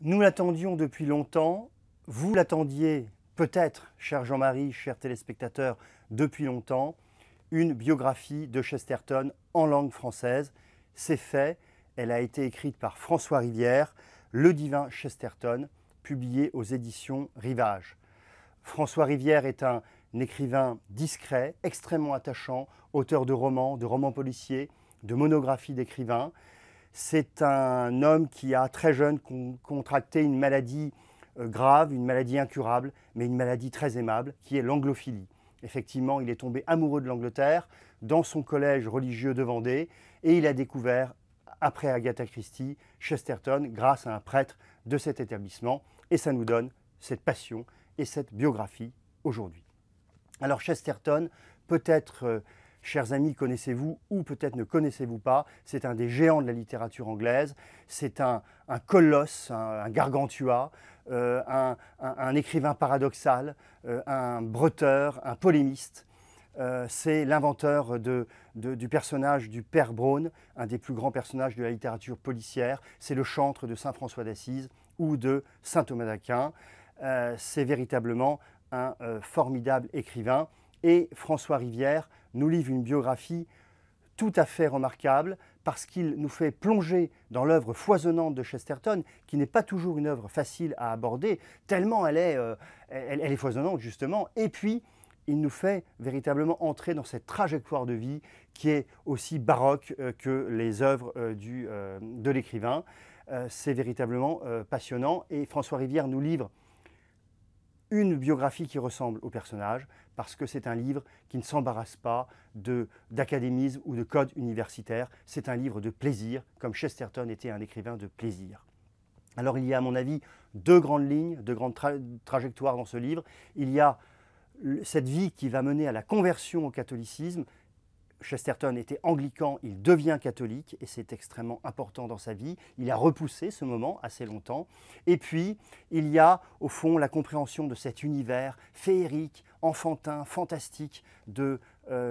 Nous l'attendions depuis longtemps, vous l'attendiez peut-être, cher Jean-Marie, chers téléspectateurs, depuis longtemps, une biographie de Chesterton en langue française. C'est fait, elle a été écrite par François Rivière, Le divin Chesterton, publié aux éditions Rivage. François Rivière est un écrivain discret, extrêmement attachant, auteur de romans policiers, de monographies d'écrivains. C'est un homme qui a très jeune contracté une maladie grave, une maladie incurable, mais une maladie très aimable, qui est l'anglophilie. Effectivement, il est tombé amoureux de l'Angleterre dans son collège religieux de Vendée et il a découvert, après Agatha Christie, Chesterton grâce à un prêtre de cet établissement. Et ça nous donne cette passion et cette biographie aujourd'hui. Alors Chesterton, peut-être, chers amis, connaissez-vous ou peut-être ne connaissez-vous pas, c'est un des géants de la littérature anglaise, c'est un colosse, un gargantua, un écrivain paradoxal, un bretteur, un polémiste. C'est l'inventeur du personnage du Père Brown, un des plus grands personnages de la littérature policière. C'est le chantre de saint François d'Assise ou de saint Thomas d'Aquin. C'est véritablement un formidable écrivain. Et François Rivière nous livre une biographie tout à fait remarquable parce qu'il nous fait plonger dans l'œuvre foisonnante de Chesterton, qui n'est pas toujours une œuvre facile à aborder, tellement elle est foisonnante justement. Et puis, il nous fait véritablement entrer dans cette trajectoire de vie qui est aussi baroque que les œuvres de l'écrivain. C'est véritablement passionnant et François Rivière nous livre une biographie qui ressemble au personnage parce que c'est un livre qui ne s'embarrasse pas d'académisme ou de code universitaire. C'est un livre de plaisir, comme Chesterton était un écrivain de plaisir. Alors il y a à mon avis deux grandes lignes, deux grandes trajectoires dans ce livre. Il y a cette vie qui va mener à la conversion au catholicisme. Chesterton était anglican, il devient catholique et c'est extrêmement important dans sa vie. Il a repoussé ce moment assez longtemps. Et puis, il y a au fond la compréhension de cet univers féerique, enfantin, fantastique de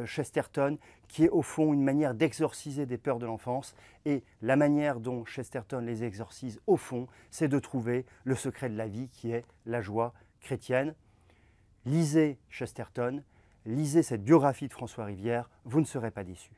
Chesterton qui est au fond une manière d'exorciser des peurs de l'enfance. Et la manière dont Chesterton les exorcise au fond, c'est de trouver le secret de la vie qui est la joie chrétienne. Lisez Chesterton. Lisez cette biographie de François Rivière, vous ne serez pas déçus.